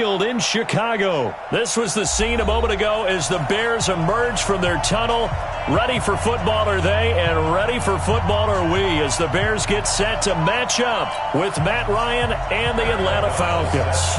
In Chicago. This was the scene a moment ago as the Bears emerged from their tunnel. Ready for football are they, and ready for football are we as the Bears get set to match up with Matt Ryan and the Atlanta Falcons.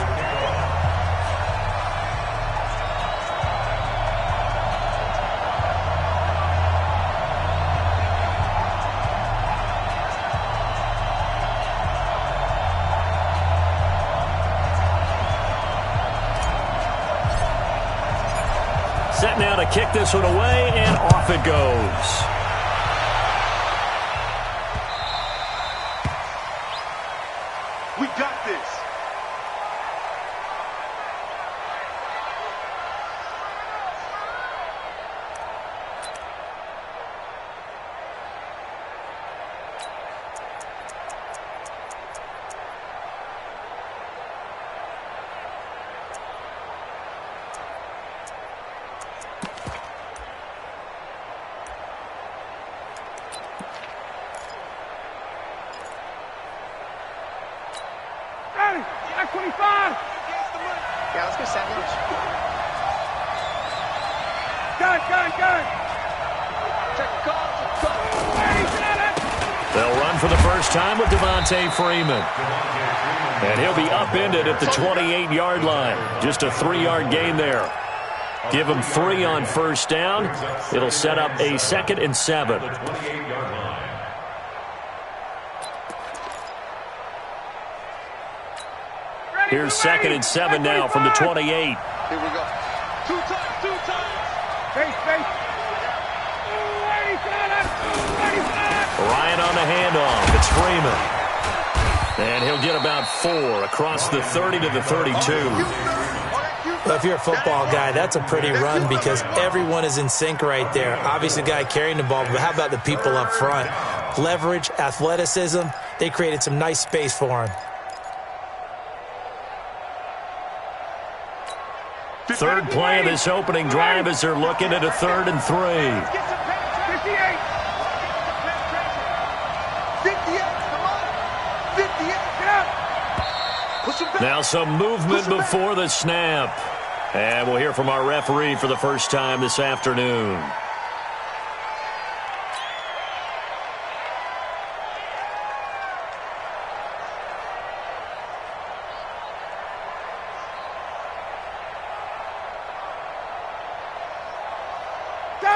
Set now to kick this one away, and off it goes. We got this. At 25. Yeah, let's go sandwich. Gun. They'll run for the first time with Devontae Freeman. And he'll be upended at the 28-yard line. Just a 3-yard gain there. Give him 3 on first down. It'll set up a 2nd and 7. Here's 2nd and 7 now from the 28. Here we go. Two times. Face. Ryan on the handoff. It's Freeman. And he'll get about 4 across the 30 to the 32. Well, if you're a football guy, that's a pretty run because everyone is in sync right there. Obviously, the guy carrying the ball, but how about the people up front? Leverage, athleticism, they created some nice space for him. Third play of this opening drive as they're looking at a 3rd and 3. 58. Now some movement before the snap. And we'll hear from our referee for the first time this afternoon.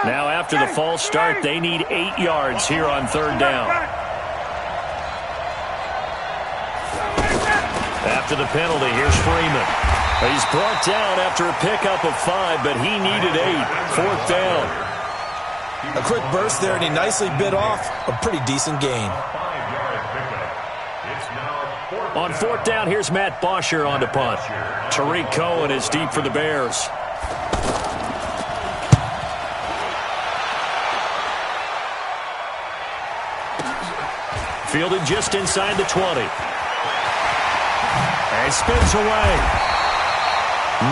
Now after the false start, they need 8 yards here on 3rd down. After the penalty, here's Freeman. He's brought down after a pickup of 5, but he needed 8. 4th down. A quick burst there, and he nicely bit off a pretty decent gain. On 4th down, here's Matt Bosher on to punt. Tariq Cohen is deep for the Bears. Fielded just inside the 20. And spins away.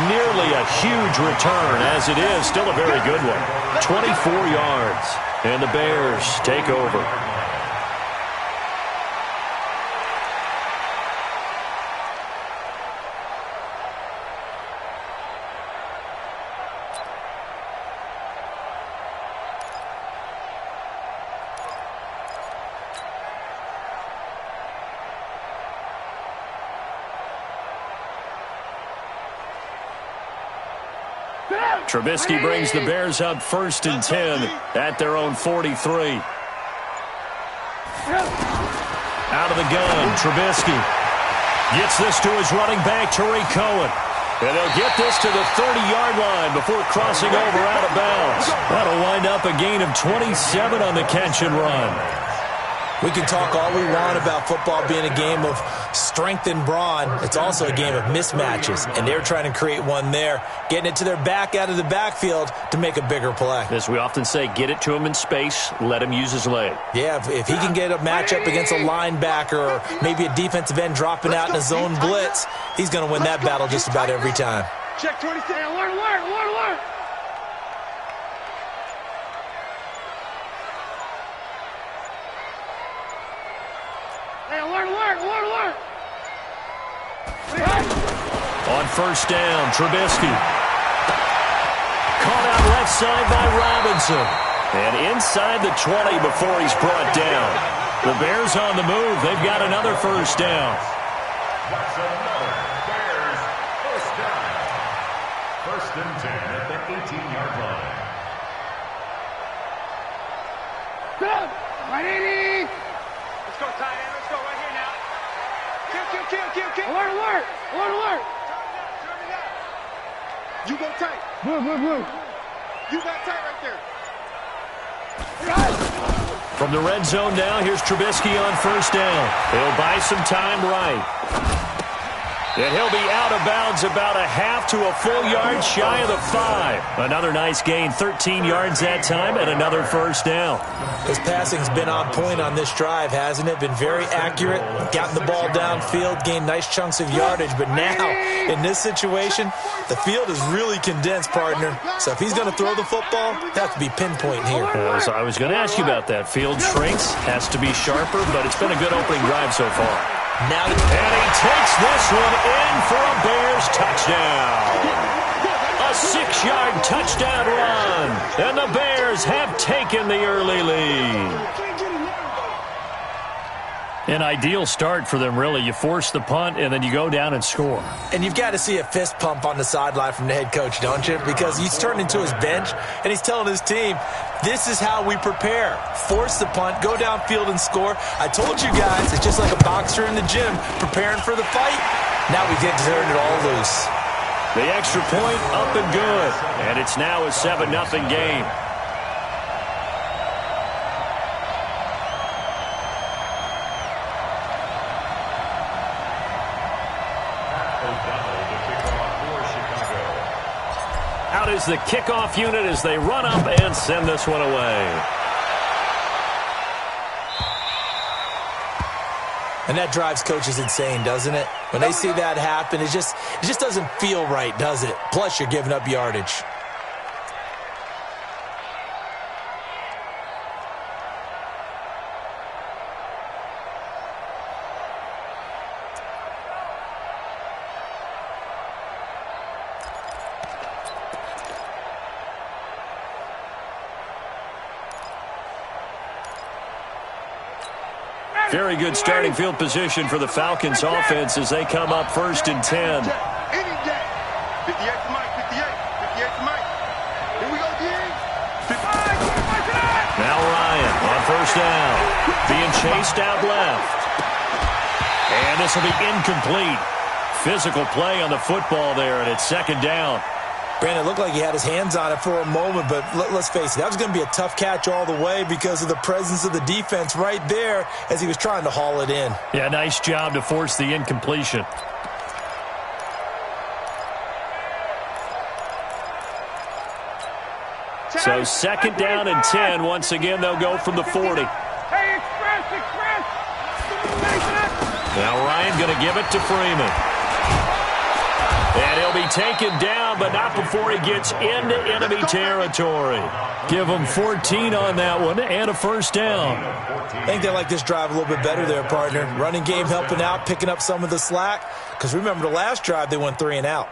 Nearly a huge return, as it is. Still a very good one. 24 yards. And the Bears take over. Trubisky brings the Bears up 1st and 10 at their own 43. Out of the gun, Trubisky gets this to his running back, Tariq Cohen. And they'll get this to the 30-yard line before crossing over out of bounds. That'll wind up a gain of 27 on the catch and run. We can talk all we want about football being a game of strength and brawn. It's also a game of mismatches, and they're trying to create one there, getting it to their back out of the backfield to make a bigger play. As we often say, get it to him in space, let him use his leg. Yeah, if he can get a matchup against a linebacker or maybe a defensive end dropping out in a zone blitz, he's going to win that battle just about every time. Check 26. Alert. Hey, alert. On first down, Trubisky. Caught out left side by Robinson. And inside the 20 before he's brought down. The Bears on the move. They've got another first down. That's another Bears first down. First and 10 at the 18-yard line. Good. Ready? Let's go, tight end. Let's go right here now. Kill. Alert, alert. Alert, alert. Turn it up. You go tight. Blue. You got tight right there. From the red zone now, here's Trubisky on first down. He'll buy some time right. And he'll be out of bounds about a half to a full yard shy of the 5. Another nice gain, 13 yards that time, and another first down. His passing's been on point on this drive, hasn't it? Been very accurate, gotten the ball downfield, gained nice chunks of yardage. But now, in this situation, the field is really condensed, partner. So if he's going to throw the football, have to be pinpoint here. I was going to ask you about that. Field shrinks, has to be sharper, but it's been a good opening drive so far. Now, and he takes this one in for a Bears touchdown. A 6-yard touchdown run. And the Bears have taken the early lead. An ideal start for them, really. You force the punt, and then you go down and score. And you've got to see a fist pump on the sideline from the head coach, don't you? Because he's turned into his bench, and he's telling his team, this is how we prepare. Force the punt, go downfield and score. I told you guys, it's just like a boxer in the gym preparing for the fight. Now we get to turn it all loose. The extra point up and good. And it's now a 7-0 game. Out is the kickoff unit as they run up and send this one away. And that drives coaches insane, doesn't it? When they see that happen, it just doesn't feel right, does it? Plus, you're giving up yardage. Very good starting field position for the Falcons offense as they come up first and 10. Any day. 58 to Mike, 58 to Mike. Here we go, D. Now Ryan on first down. Being chased out left. And this will be incomplete. Physical play on the football there, and it's second down. Brandon, it looked like he had his hands on it for a moment, but let's face it, that was going to be a tough catch all the way because of the presence of the defense right there as he was trying to haul it in. Yeah, nice job to force the incompletion. So second down and 10. Once again, they'll go from the 40. Hey, express. Now Ryan going to give it to Freeman. And he'll be taken down, but not before he gets into enemy territory. Give him 14 on that one and a first down. I think they like this drive a little bit better there, partner. Running game helping out, picking up some of the slack. Because remember, the last drive, they went 3 and out.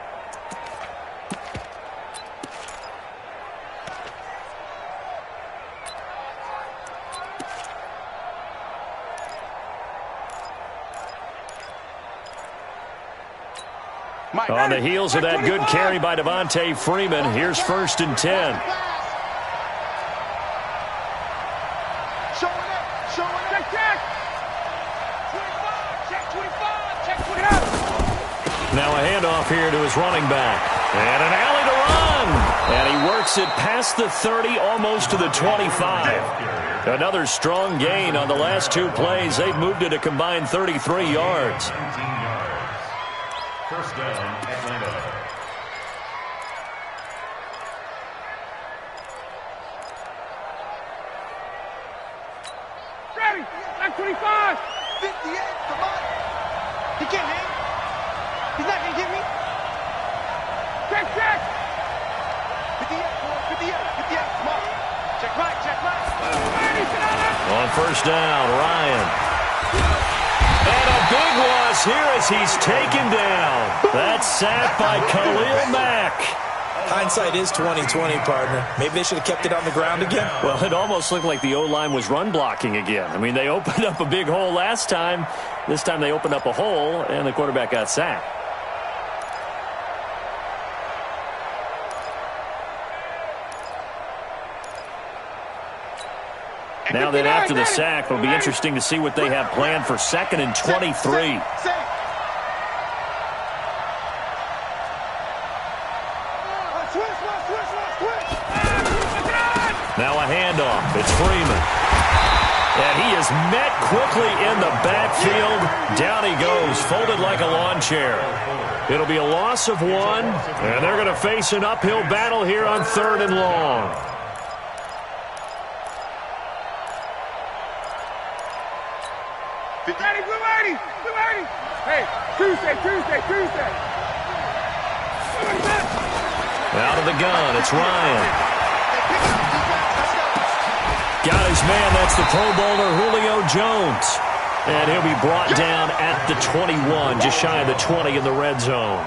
On the heels of that good carry by Devontae Freeman, here's first and 10. Showing it. Check. 25. Check 25. Now a handoff here to his running back. And an alley to run. And he works it past the 30, almost to the 25. Another strong gain on the last 2 plays. They've moved it a combined 33 yards. First down, Atlanta. Ready. Back 25. 58, come on. He can't hang. He's not going to get me. Check. 58, come on. Check right. On first down, Ryan. And a big loss here as he's taken down. That's sacked by Khalil Mack. Hindsight is 20/20, partner. Maybe they should have kept it on the ground again. Well, it almost looked like the O-line was run blocking again. I mean, they opened up a big hole last time. This time they opened up a hole, and the quarterback got sacked. Now then, after the sack, it'll be interesting to see what they have planned for 2nd and 23. Now a handoff. It's Freeman. And he is met quickly in the backfield. Down he goes, folded like a lawn chair. It'll be a loss of 1, and they're going to face an uphill battle here on 3rd and long. Blue 80. Hey, Tuesday. Out of the gun, it's Ryan. Got his man, that's the Pro Bowler Julio Jones. And he'll be brought down at the 21, just shy of the 20 in the red zone.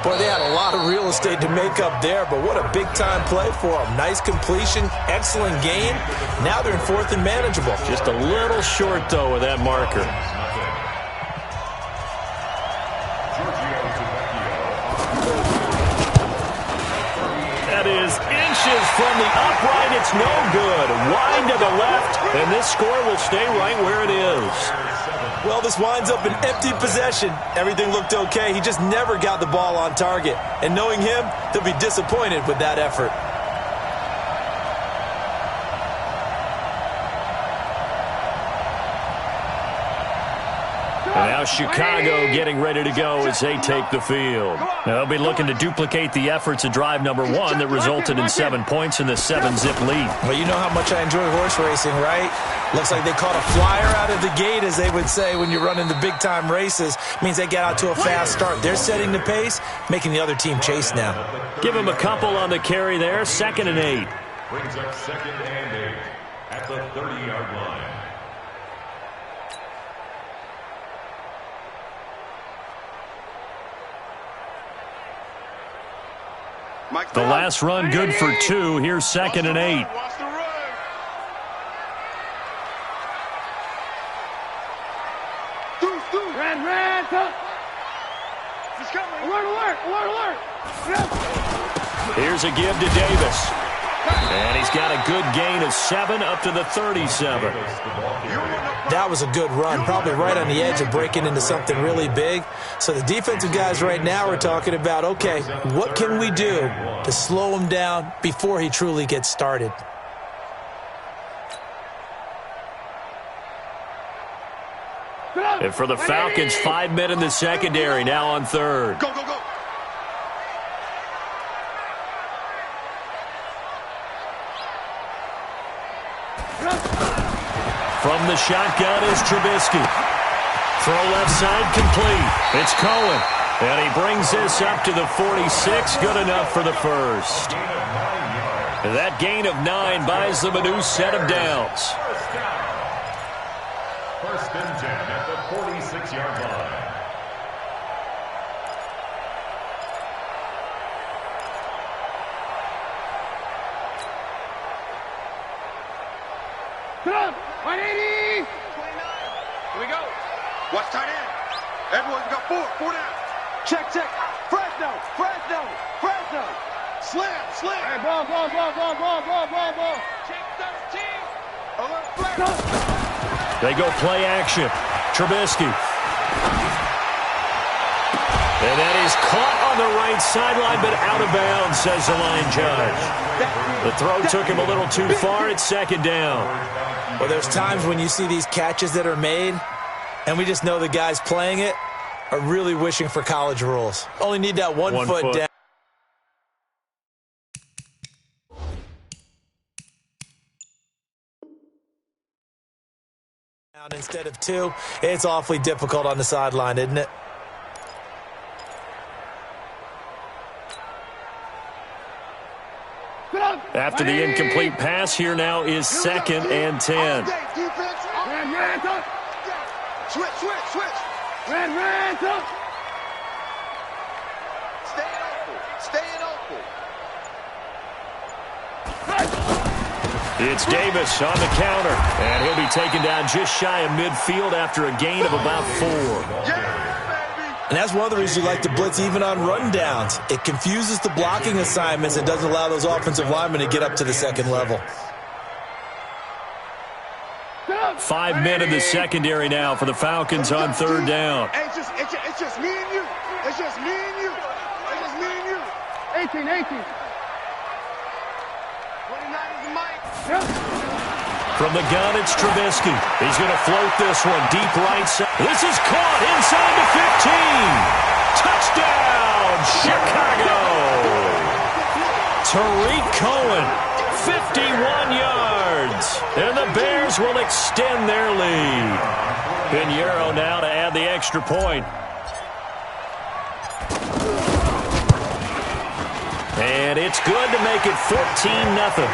Boy, they had a lot of real estate to make up there, but what a big-time play for them. Nice completion, excellent game. Now they're in 4th and manageable. Just a little short, though, with that marker. That is inches from the upright. It's no good. Wide to the left, and this score will stay right where it is. Well, this winds up an empty possession. Everything looked okay. He just never got the ball on target. And knowing him, they'll be disappointed with that effort. And now Chicago getting ready to go as they take the field. They'll be looking to duplicate the efforts of drive number 1 that resulted in 7 points in the 7-zip lead. Well, you know how much I enjoy horse racing, right? Looks like they caught a flyer out of the gate, as they would say when you're running the big-time races. Means they get out to a fast start. They're setting the pace, making the other team chase now. Give them a couple on the carry there. 2nd and 8. Brings up 2nd and 8 at the 30-yard line. The last run good for 2. Here's 2nd and 8. Watch the run. Red, tuck. He's coming. Alert. Here's a give to Davis. And he's got a good gain of 7 up to the 37. That was a good run, probably right on the edge of breaking into something really big. So the defensive guys right now are talking about, okay, what can we do to slow him down before he truly gets started? And for the Falcons, 5 men in the secondary, now on 3rd. Go. From the shotgun is Trubisky. Throw left side complete. It's Cohen. And he brings this up to the 46. Good enough for the first. That gain of 9 buys them a new set of downs. 1st and 10 at the 46-yard line. Come on, 180. 29. Here we go. Watch tight end. Edwards got 4 down. Check. Fresno. Slam. Hey, ball. Check 13. Alert flag. They go play action. Trubisky. And that is caught on the right sideline, but out of bounds, says the line judge. The throw took him a little too far. It's 2nd down. Well, there's times when you see these catches that are made, and we just know the guys playing it are really wishing for college rules. Only need that one foot down. Instead of 2, it's awfully difficult on the sideline, isn't it? After the incomplete pass, here now is 2nd and 10. Switch. Ran, tough. Stay in open. It's Davis on the counter, and he'll be taken down just shy of midfield after a gain of about 4. And that's one of the reasons you like to blitz even on rundowns. It confuses the blocking assignments and doesn't allow those offensive linemen to get up to the second level. 5 men in the secondary now for the Falcons on third down. Hey, it's just me and you. It's just me and you. 18. 29 is the mic. Yep. From the gun, it's Trubisky. He's going to float this one deep right side. This is caught inside the 15. Touchdown, Chicago. Tariq Cohen, 51 yards. And the Bears will extend their lead. Pinheiro now to add the extra point. And it's good to make it 14-0.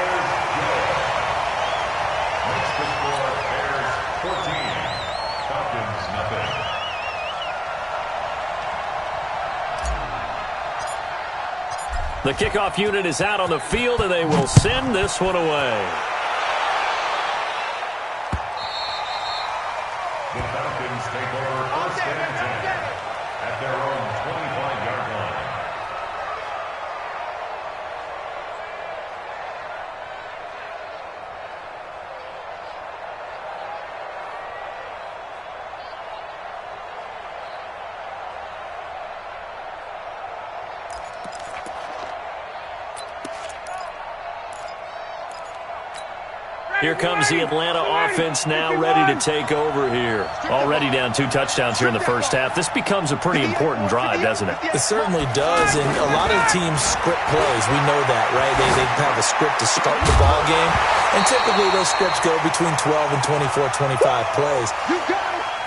The kickoff unit is out on the field, and they will send this one away. The Falcons take over first and 10 at their own 25-yard line. Here comes the Atlanta offense now ready to take over here. Already down 2 touchdowns here in the first half. This becomes a pretty important drive, doesn't it? It certainly does, and a lot of teams script plays. We know that, right? They have a script to start the ball game, and typically those scripts go between 12 and 24, 25 plays.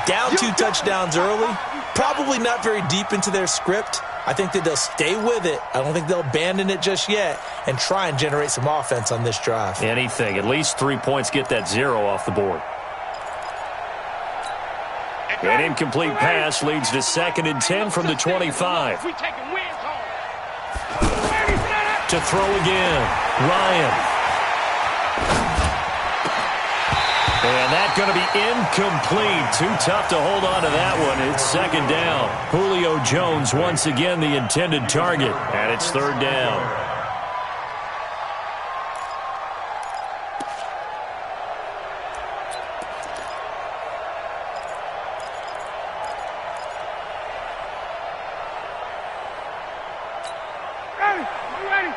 Down 2 touchdowns early, probably not very deep into their script. I think that they'll stay with it. I don't think they'll abandon it just yet and try and generate some offense on this drive. Anything. At least 3 points, get that 0 off the board. An incomplete pass leads to 2nd and 10 from the 25. To throw again, Ryan. And that's going to be incomplete. Too tough to hold on to that one. It's 2nd down. Julio Jones once again the intended target. And it's 3rd down. Ready.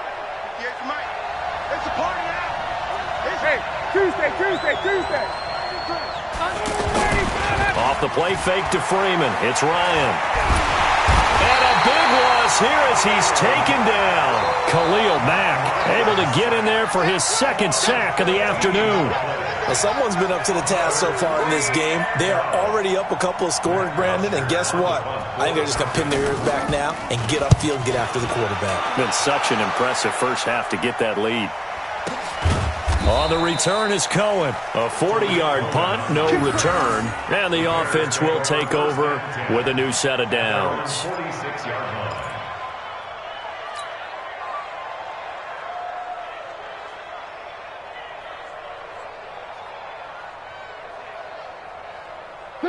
Get the mic. It's a party now. Hey, Tuesday. Off the play fake to Freeman. It's Ryan. And a big loss here as he's taken down. Khalil Mack able to get in there for his 2nd sack of the afternoon. Well, someone's been up to the task so far in this game. They are already up a couple of scores, Brandon, and guess what? I think they're just going to pin their ears back now and get upfield and get after the quarterback. Been such an impressive first half to get that lead. On the return is Cohen. A 40-yard punt, no return. And the offense will take over with a new set of downs. 46-yard line.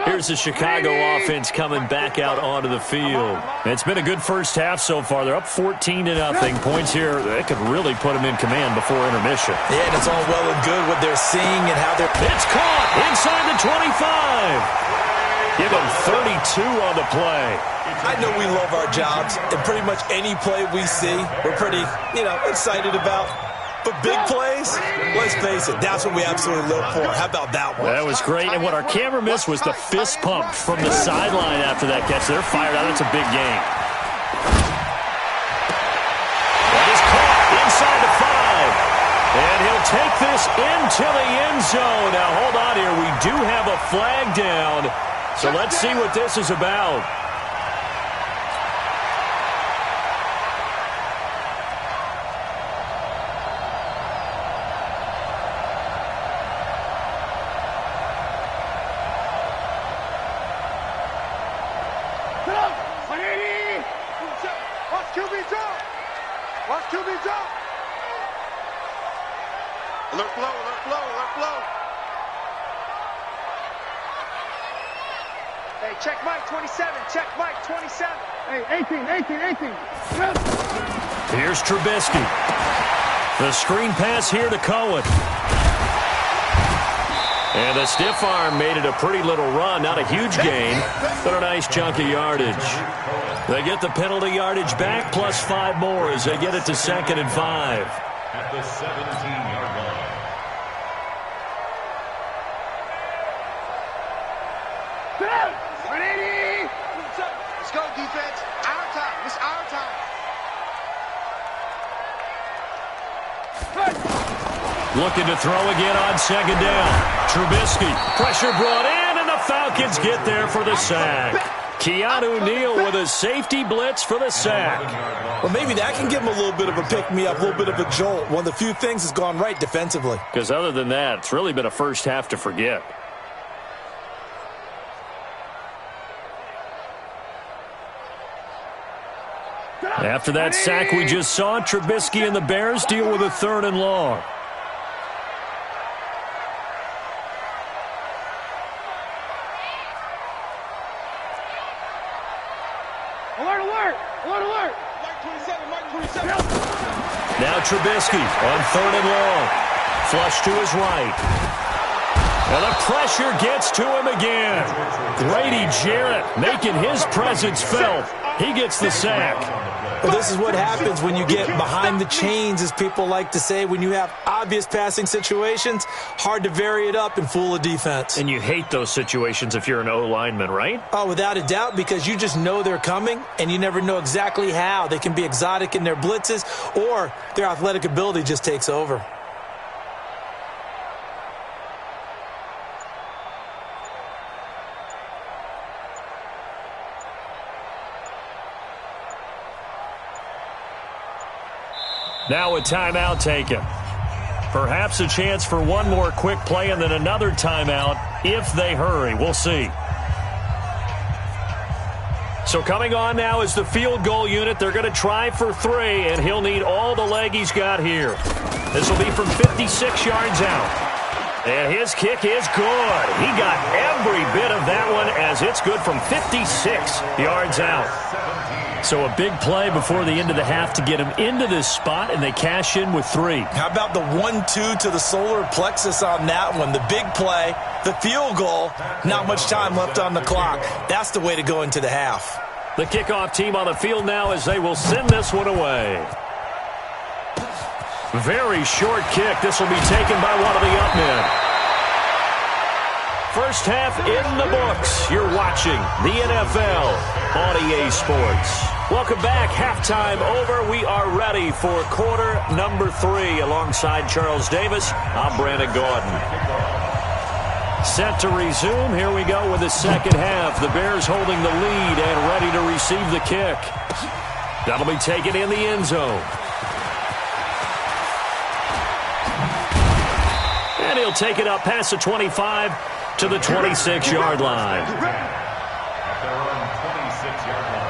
Here's the Chicago offense coming back out onto the field. It's been a good first half so far. They're up 14-0. Points here, they could really put them in command before intermission. Yeah, and it's all well and good what they're seeing and how they're... It's caught inside the 25. Give them 32 on the play. I know we love our jobs, and pretty much any play we see, we're pretty, excited about. But big plays, let's face it, that's what we absolutely live for. How about that one? That was great, and what our camera missed was the fist pump from the sideline after that catch. They're fired out. That's a big game. That is caught inside the 5. And he'll take this into the end zone. Now, hold on here. We do have a flag down, so let's see what this is about. jump. Watch QB jump. Alert flow, alert flow, alert flow. Hey, check Mike 27. Check Mike 27. Hey, 18. Yep. Here's Trubisky. The screen pass here to Cohen. And the stiff arm made it a pretty little run. Not a huge gain, but a nice chunk of yardage. They get the penalty yardage back, plus 5 more as they get it to 2nd and 5. At the 17-yard line. Let's go, defense. Our time. It's our time. Looking to throw again on 2nd down. Trubisky, pressure brought in, and the Falcons get there for the sack. Keanu Neal with a safety blitz for the sack. Well, maybe that can give him a little bit of a pick-me-up, a little bit of a jolt. One of the few things that's gone right defensively. Because other than that, it's really been a first half to forget. After that sack we just saw, Trubisky and the Bears deal with a 3rd and long. Alert. Mike 27. Now Trubisky on 3rd and long. Flush to his right. And the pressure gets to him again. Grady Jarrett making his presence felt. He gets the sack. Well, this is what happens when you get behind the chains, as people like to say. When you have obvious passing situations, hard to vary it up and fool a defense. And you hate those situations if you're an O-lineman, right? Oh, without a doubt, because you just know they're coming, and you never know exactly how. They can be exotic in their blitzes, or their athletic ability just takes over. Now a timeout taken. Perhaps a chance for one more quick play and then another timeout if they hurry. We'll see. So coming on now is the field goal unit. They're going to try for 3, and he'll need all the leg he's got here. This will be from 56 yards out. And his kick is good. He got every bit of that one as it's good from 56 yards out. So a big play before the end of the half to get him into this spot, and they cash in with 3. How about the 1-2 to the solar plexus on that one? The big play, the field goal, not much time left on the clock. That's the way to go into the half. The kickoff team on the field now as they will send this one away. Very short kick. This will be taken by one of the up men. First half in the books. You're watching the NFL on EA Sports. Welcome back. Halftime over. We are ready for quarter number 3. Alongside Charles Davis, I'm Brandon Gordon. Set to resume. Here we go with the second half. The Bears holding the lead and ready to receive the kick. That'll be taken in the end zone. And he'll take it up past the 25 to the 26-yard line. At their own 26-yard line.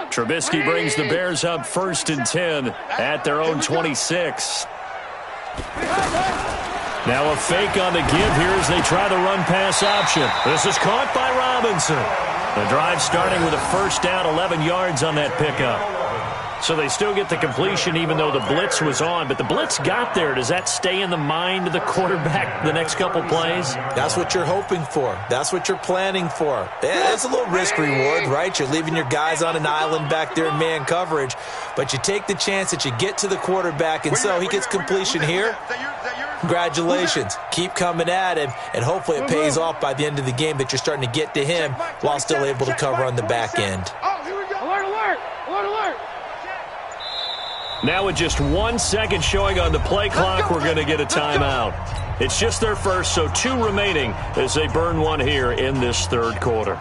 Trubisky brings the Bears up 1st and 10 at their own 26. Now a fake on the give here as they try the run-pass option. This is caught by Robinson. The drive starting with a first down, 11 yards on that pickup. So they still get the completion even though the blitz was on. But the blitz got there. Does that stay in the mind of the quarterback the next couple plays? That's what you're hoping for. That's what you're planning for. It's a little risk-reward, right? You're leaving your guys on an island back there in man coverage. But you take the chance that you get to the quarterback, and so he gets completion here. Congratulations. Keep coming at him, and hopefully it pays off by the end of the game that you're starting to get to him while still able to cover on the back end. Alert. Now with just 1 second showing on the play clock, we're going to get a timeout. It's just their first, so 2 remaining as they burn one here in this third quarter.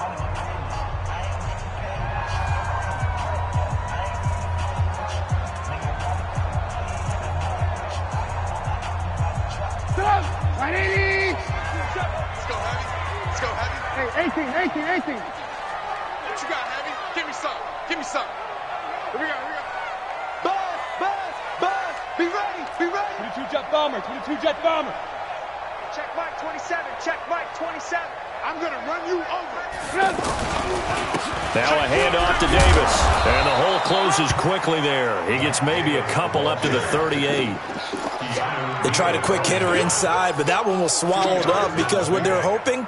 Hey, 18. What you got, Heavy? Give me some. Here we go. Buzz, be ready. 22 jet bomber. Check Mike 27. I'm going to run you over. Now a handoff to Davis. And the hole closes quickly there. He gets maybe a couple up to the 38. They tried a quick hitter inside, but that one was swallowed up because what they're hoping,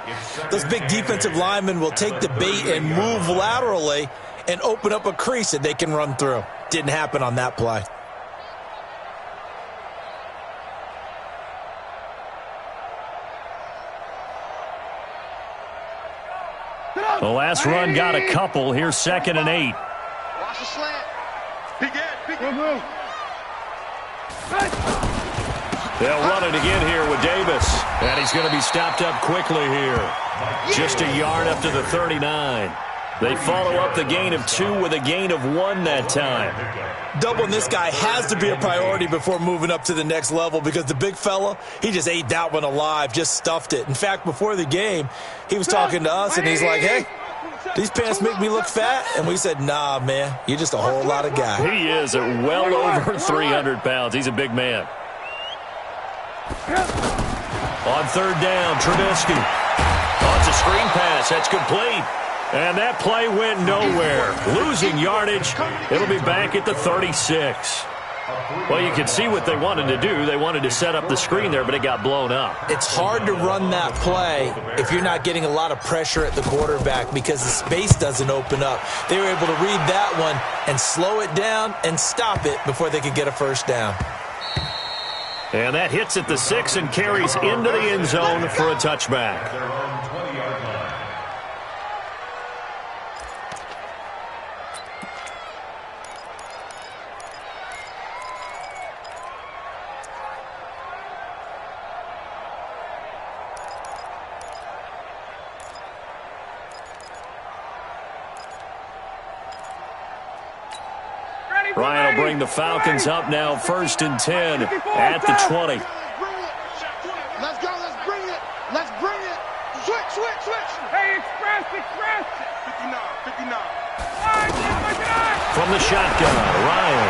those big defensive linemen will take the bait and move laterally and open up a crease that they can run through. Didn't happen on that play. The last run got a couple. Here's 2nd and 8. Watch the slant. Big Ed. Move. They'll run it again here with Davis. And he's going to be stopped up quickly here. Just a yard up to the 39. They follow up the gain of 2 with a gain of 1 that time. Doubling this guy has to be a priority before moving up to the next level because the big fella, he just ate that one alive, just stuffed it. In fact, before the game, he was talking to us, and he's like, hey, these pants make me look fat. And we said, nah, man, you're just a whole lot of guy. He is at well over 300 pounds. He's a big man. On 3rd down, Trubisky. Oh, it's a screen pass. That's complete. And that play went nowhere. Losing yardage. It'll be back at the 36. Well, you can see what they wanted to do. They wanted to set up the screen there, but it got blown up. It's hard to run that play if you're not getting a lot of pressure at the quarterback because the space doesn't open up. They were able to read that one and slow it down and stop it before they could get a first down. And that hits at the 6 and carries into the end zone for a touchback. Their own 20-yard line. Ryan will bring the Falcons up now, 1st and 10 at the 20. Let's go. Let's bring it. Switch. Hey, express. 59. From the shotgun, Ryan.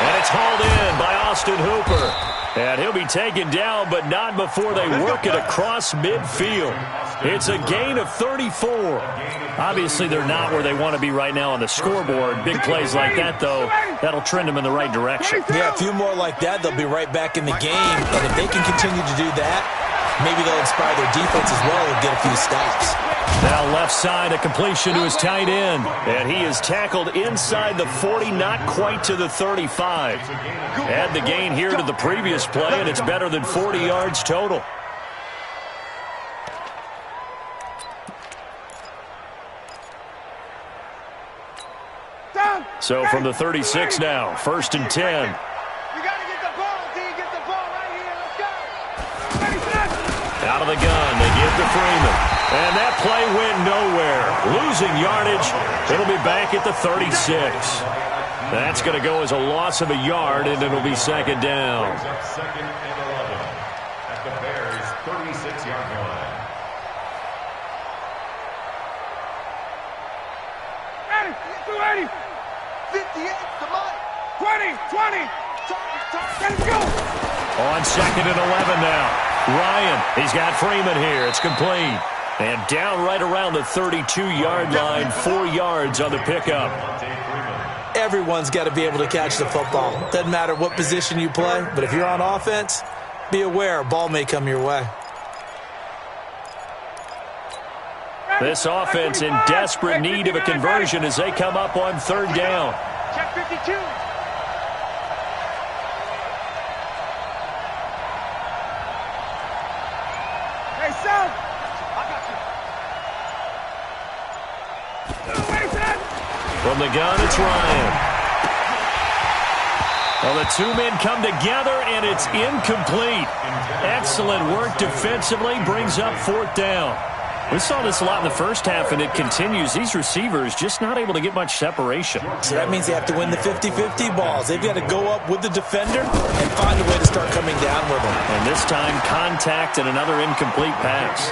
And it's hauled in by Austin Hooper. And he'll be taken down, but not before they work it across midfield. It's a gain of 34. Obviously, they're not where they want to be right now on the scoreboard. Big plays like that, though, that'll trend them in the right direction. Yeah, a few more like that, they'll be right back in the game. And if they can continue to do that, maybe they'll inspire their defense as well and get a few stops. Now left side, a completion to his tight end. And he is tackled inside the 40, not quite to the 35. Add the gain here to the previous play, and it's better than 40 yards total. So from the 36 now, 1st and 10. We got to get the ball, D. Get the ball right here. Let's go. Out of the gun, they give to Freeman. And that play went nowhere. Losing yardage. It'll be back at the 36. That's going to go as a loss of a yard, and it'll be 2nd down. 2nd and 11 at the Bears' 36-yard line. Ready. 58 to Mike. 20. Let's go. On 2nd and 11 now. Ryan, he's got Freeman here. It's complete. And down right around the 32-yard line, 4 yards on the pickup. Everyone's got to be able to catch the football. Doesn't matter what position you play, but if you're on offense, be aware a ball may come your way. This offense in desperate need of a conversion as they come up on 3rd down. Check 52. Hey, son. I got you. From the gun, it's Ryan. Well, the two men come together, and it's incomplete. Excellent work defensively, brings up fourth down. We saw this a lot in the first half, and it continues. These receivers just not able to get much separation. So that means they have to win the 50-50 balls. They've got to go up with the defender and find a way to start coming down with them. And this time, contact and another incomplete pass.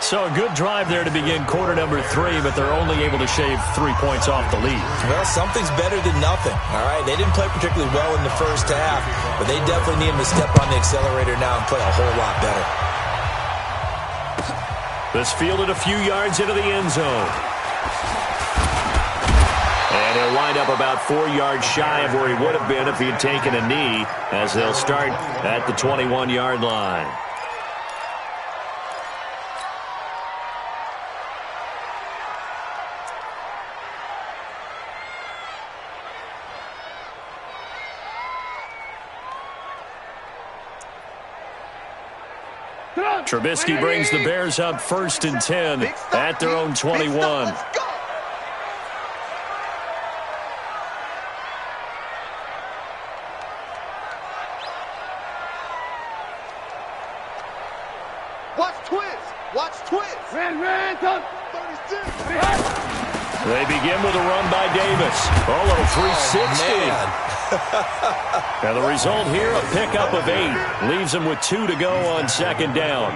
So a good drive there to begin quarter number 3, but they're only able to shave 3 points off the lead. Well, something's better than nothing, all right? They didn't play particularly well in the first half, but they definitely need them to step on the accelerator now and play a whole lot better. This fielded a few yards into the end zone. And he'll wind up about 4 yards shy of where he would have been if he had taken a knee, as they'll start at the 21-yard line. Trubisky brings the Bears up 1st and 10 at their own 21. Watch twist. Watch twist. Ran, Tom. 36. They begin with a run by Davis. Oh, a 360. And the result here, a pickup of 8. Leaves them with 2 to go on 2nd down.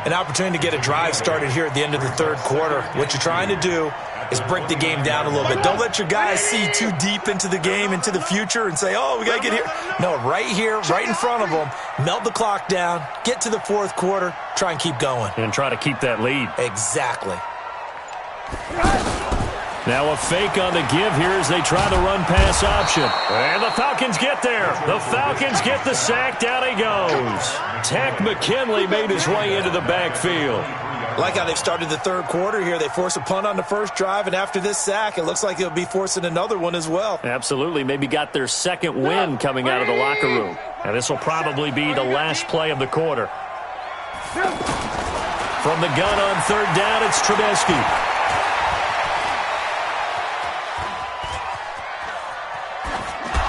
An opportunity to get a drive started here at the end of the 3rd quarter. What you're trying to do is break the game down a little bit. Don't let your guys see too deep into the game, into the future, and say, oh, we got to get here. No, right here, right in front of them, melt the clock down, get to the 4th quarter, try and keep going. And try to keep that lead. Exactly. Now a fake on the give here as they try the run-pass option. And the Falcons get there. The Falcons get the sack. Down he goes. Tech McKinley made his way into the backfield. Like how they've started the 3rd quarter here. They force a punt on the first drive, and after this sack, it looks like they'll be forcing another one as well. Absolutely. Maybe got their 2nd win coming out of the locker room. And this will probably be the last play of the quarter. From the gun on 3rd down, it's Trubisky.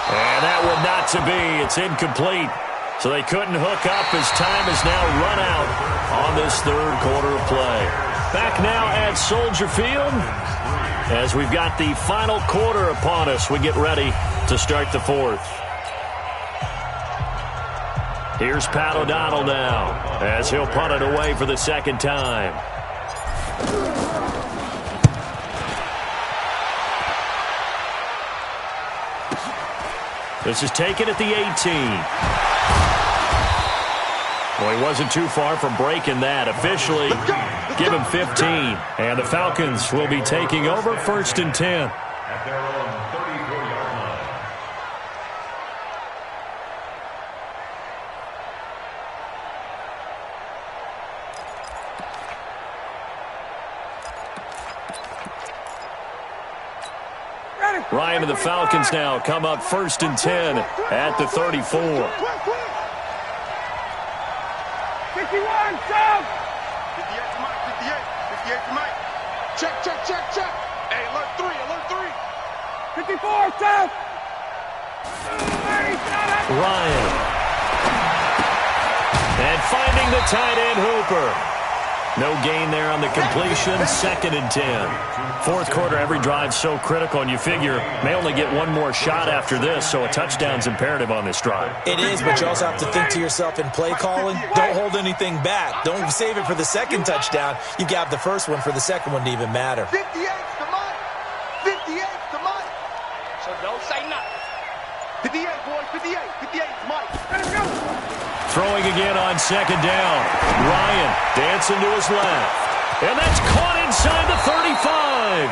And that one not to be. It's incomplete. So they couldn't hook up as time is now run out on this 3rd quarter of play. Back now at Soldier Field as we've got the final quarter upon us. We get ready to start the 4th. Here's Pat O'Donnell now as he'll punt it away for the 2nd time. This is taken at the 18. Well, he wasn't too far from breaking that. Officially, give him 15. And the Falcons will be taking over 1st and 10. At their own 34-yard line. Ryan and the Falcons now come up 1st and 10 at the 34. 51, Tom. 58 to Mike. 58 to Mike. Check. Hey, alert 3. 54, Tom. Ryan. And finding the tight end Hooper. No gain there on the completion. 2nd and 10. 4th quarter, every drive so critical, and you figure may only get one more shot after this, so a touchdown's imperative on this drive. It is, but you also have to think to yourself in play calling, don't hold anything back. Don't save it for the 2nd touchdown. You got the first one for the 2nd one to even matter. 58 to Mike. 58 to Mike. So don't say nothing. 58, boys. 58 to Mike. Let him go. Throwing again on 2nd down. Ryan dancing to his left. And that's caught inside the 35.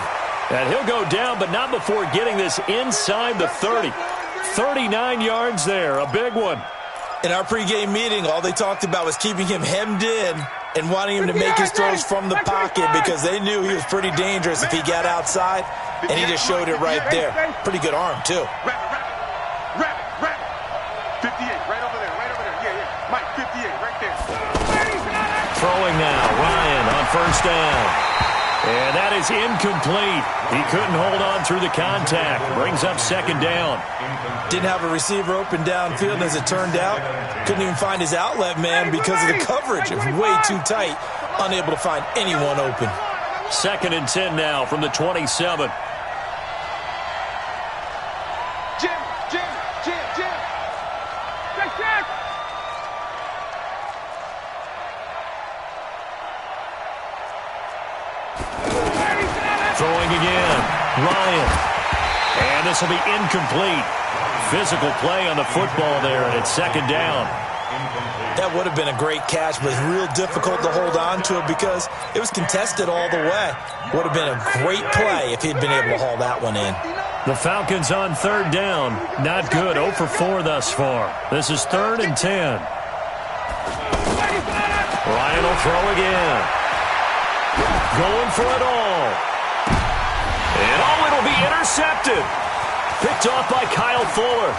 And he'll go down, but not before getting this inside the 30. 39 yards there, a big one. In our pregame meeting, all they talked about was keeping him hemmed in and wanting him to make his throws from the pocket because they knew he was pretty dangerous if he got outside, and he just showed it right there. Pretty good arm, too. Wrap it. 58, right over there. Yeah. Mike, 58, right there. Throwing now, Ryan on 1st down. And that is incomplete. He couldn't hold on through the contact. Brings up second down. Didn't have a receiver open downfield, as it turned out. Couldn't even find his outlet man because of the coverage. It was way too tight. Unable to find anyone open. 2nd and 10 now from the 27. Jim. Check. Throwing again. Ryan. And this will be incomplete. Physical play on the football there, and it's 2nd down. That would have been a great catch, but it's real difficult to hold on to it because it was contested all the way. Would have been a great play if he'd been able to haul that one in. The Falcons on 3rd down. Not good. 0 for 4 thus far. This is 3rd and 10. Ryan will throw again. Going for it all. And it'll be intercepted. Picked off by Kyle Fuller.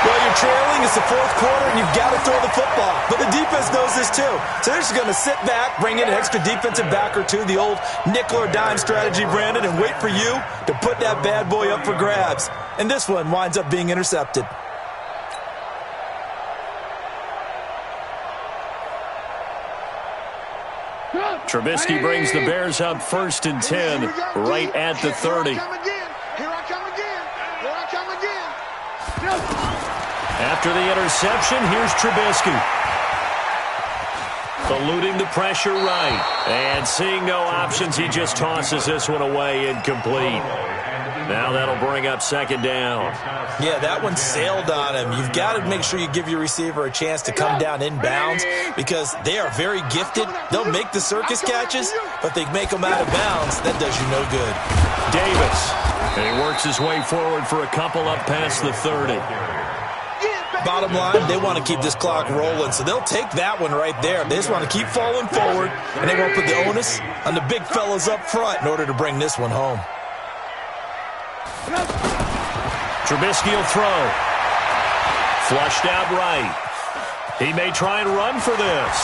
Well, you're trailing. It's the 4th quarter, and you've got to throw the football. But the defense knows this, too. So they're just going to sit back, bring in an extra defensive back or two, the old nickel or dime strategy, Brandon, and wait for you to put that bad boy up for grabs. And this one winds up being intercepted. Trubisky brings the Bears up 1st and 10, right at the 30. Here I come again. After the interception, here's Trubisky. Eluding the pressure right. And seeing no options, he just tosses this one away incomplete. Now that'll bring up 2nd down. Yeah, that one sailed on him. You've got to make sure you give your receiver a chance to come down inbounds because they are very gifted. They'll make the circus catches, but they make them out of bounds. That does you no good. Davis. And he works his way forward for a couple up past the 30. Bottom line, they want to keep this clock rolling, so they'll take that one right there. They just want to keep falling forward, and they won't put the onus on the big fellas up front in order to bring this one home. Trubisky will throw. Flushed out right. He may try and run for this.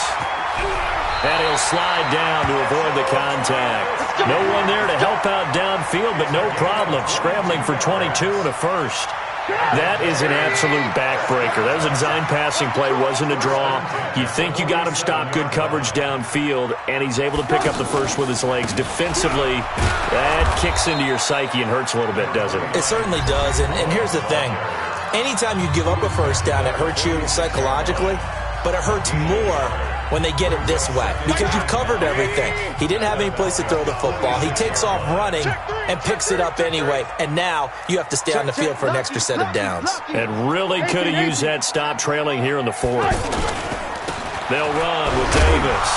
And he'll slide down to avoid the contact. No one there to help out downfield, but no problem. Scrambling for 22 and a first. That is an absolute backbreaker. That was a design passing play, wasn't a draw. You think you got him stopped, good coverage downfield, and he's able to pick up the first with his legs. Defensively, that kicks into your psyche and hurts a little bit, doesn't it? It certainly does, and here's the thing. Anytime you give up a first down, it hurts you psychologically, but it hurts more when they get it this way because you've covered everything. He didn't have any place to throw the football. He takes off running and picks it up anyway, and now you have to stay on the field for an extra set of downs. And really could have used that stop trailing here in the 4th. They'll run with Davis,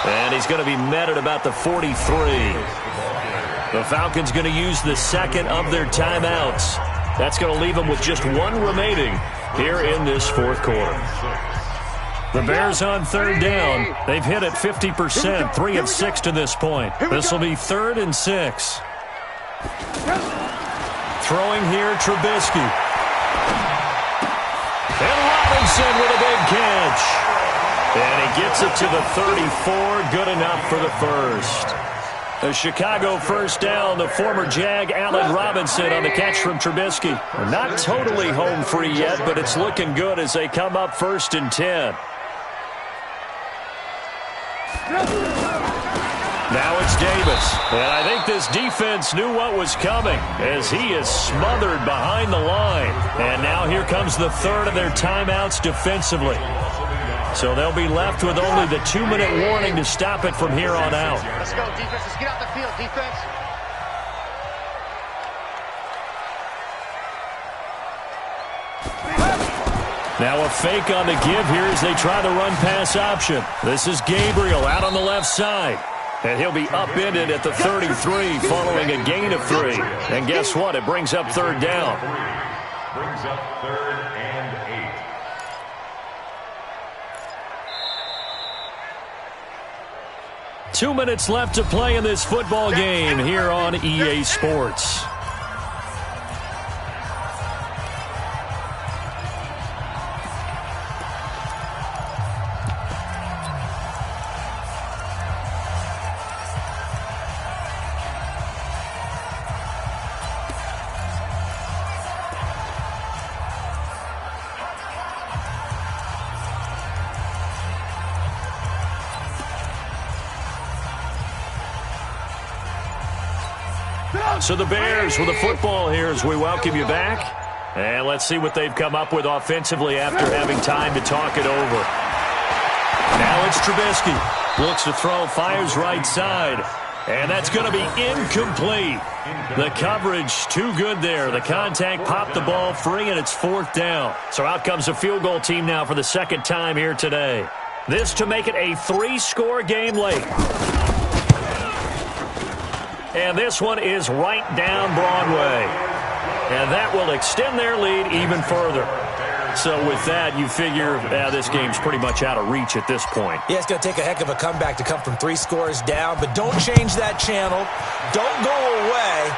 and he's going to be met at about the 43. The Falcons going to use the 2nd of their timeouts. That's going to leave them with just 1 remaining here in this 4th quarter. The Bears on 3rd down. They've hit it 50%, 3 of 6 to this point. This will be 3rd and 6. Throwing here, Trubisky. And Robinson with a big catch. And he gets it to the 34, good enough for the first. The Chicago first down, the former Jag Allen Robinson on the catch from Trubisky. Not totally home free yet, but it's looking good as they come up 1st and 10. Now it's Davis, and I think this defense knew what was coming as he is smothered behind the line. And now here comes the 3rd of their timeouts defensively. So they'll be left with only the 2-minute warning to stop it from here on out. Let's go, defense. Let's get out the field, defense. Now a fake on the give here as they try the run-pass option. This is Gabriel out on the left side. And he'll be upended at the 33 following a gain of 3. And guess what? It brings up 3rd down. Brings up 3rd and 8. Two minutes left to play in this football game here on EA Sports. So the Bears with the football here as we welcome you back. And let's see what they've come up with offensively after having time to talk it over. Now it's Trubisky. Looks to throw, fires right side. And that's going to be incomplete. The coverage too good there. The contact popped the ball free, and it's 4th down. So out comes a field goal team now for the second time here today. This to make it a 3-score game late. And this one is right down Broadway. And that will extend their lead even further. So with that, you figure this game's pretty much out of reach at this point. Yeah, it's going to take a heck of a comeback to come from 3 scores down, but don't change that channel. Don't go away.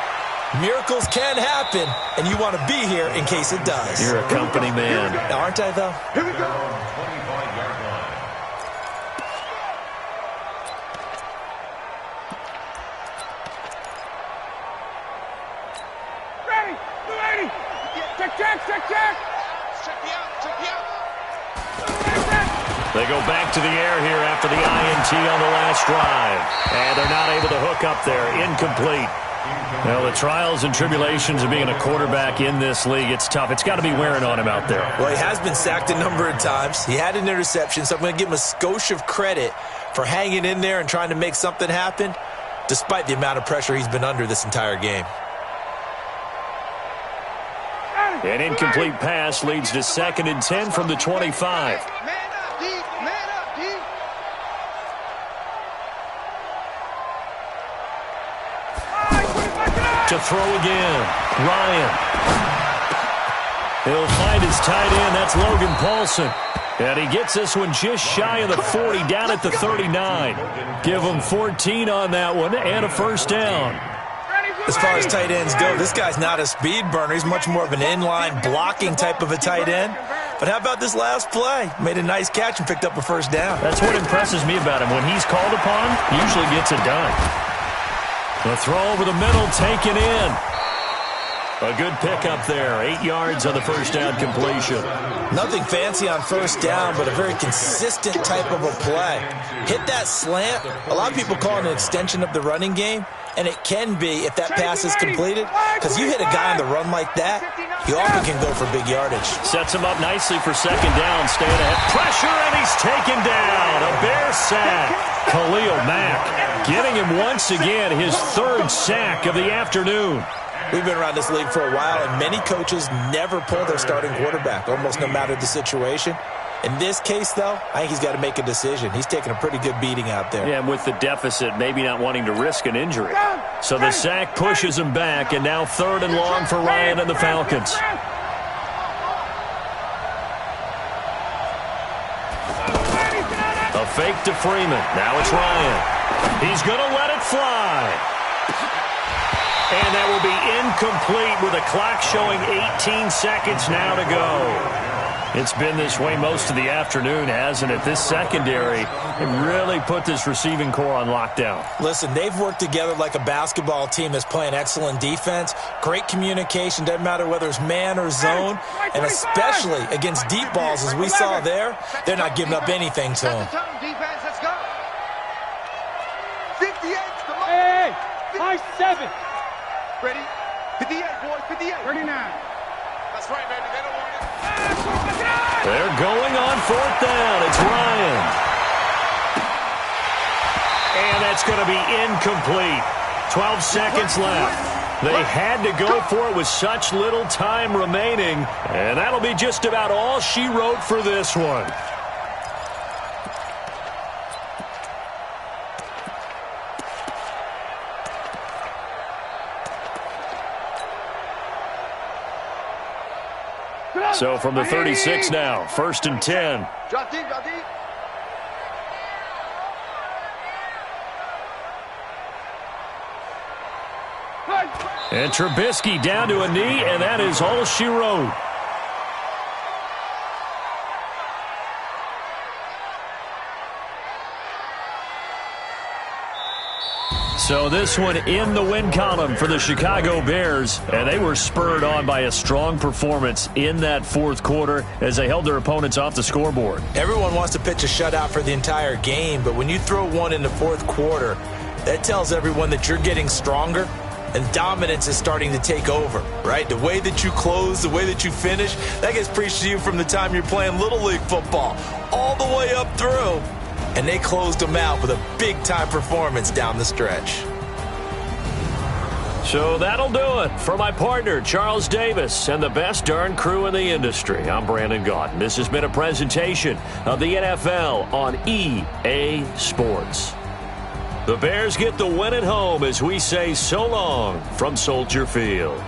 Miracles can happen, and you want to be here in case it does. You're a company man. Aren't I, though? Here we go. 25-yard line. Ready. 280. Check. They go back to the air here after the INT on the last drive. And they're not able to hook up there. Incomplete. Well, the trials and tribulations of being a quarterback in this league, it's tough. It's got to be wearing on him out there. Well, he has been sacked a number of times. He had an interception, so I'm going to give him a skosh of credit for hanging in there and trying to make something happen, despite the amount of pressure he's been under this entire game. An incomplete pass leads to 2nd and 10 from the 25. To throw again, Ryan. He'll find his tight end. That's Logan Paulson. And he gets this one just shy of the 40, down at the 39. Give him 14 on that one and a 1st down. As far as tight ends go, this guy's not a speed burner. He's much more of an inline blocking type of a tight end. But how about this last play? Made a nice catch and picked up a 1st down. That's what impresses me about him. When he's called upon, he usually gets it done. The throw over the middle, taken in. A good pickup there. 8 yards on the 1st down completion. Nothing fancy on 1st down, but a very consistent type of a play. Hit that slant. A lot of people call it an extension of the running game, and it can be if that pass is completed, because you hit a guy on the run like that, he often can go for big yardage. Sets him up nicely for 2nd down. Staying ahead. Pressure, and he's taken down. A Bear sack. Khalil Mack getting him once again, his 3rd sack of the afternoon. We've been around this league for a while, and many coaches never pull their starting quarterback, almost no matter the situation. In this case, though, I think he's got to make a decision. He's taking a pretty good beating out there. Yeah, and with the deficit, maybe not wanting to risk an injury. So the sack pushes him back, and now 3rd and long for Ryan and the Falcons. A fake to Freeman. Now it's Ryan. He's going to let it fly. And that will be incomplete with a clock showing 18 seconds now to go. It's been this way most of the afternoon, hasn't it? This secondary really put this receiving core on lockdown. Listen, they've worked together like a basketball team that's playing excellent defense, great communication, doesn't matter whether it's man or zone, and especially against deep balls as we saw there, they're not giving up anything to them. Defense, let's go. 58 to Hey, 5-7. Ready? 58, boys, 58. 39. That's right, baby. They don't want it. They're going on 4th down. It's Ryan. And that's going to be incomplete. 12 seconds left. They had to go for it with such little time remaining. And that'll be just about all she wrote for this one. So from the 36 now, 1st and 10. Drop deep, drop deep. And Trubisky down to a knee, and that is all she wrote. So this one in the win column for the Chicago Bears, and they were spurred on by a strong performance in that 4th quarter as they held their opponents off the scoreboard. Everyone wants to pitch a shutout for the entire game, but when you throw one in the 4th quarter, that tells everyone that you're getting stronger and dominance is starting to take over, right? The way that you close, the way that you finish, that gets preached to you from the time you're playing Little League football all the way up through. And they closed them out with a big-time performance down the stretch. So that'll do it for my partner, Charles Davis, and the best darn crew in the industry. I'm Brandon Gaudin. This has been a presentation of the NFL on EA Sports. The Bears get the win at home as we say so long from Soldier Field.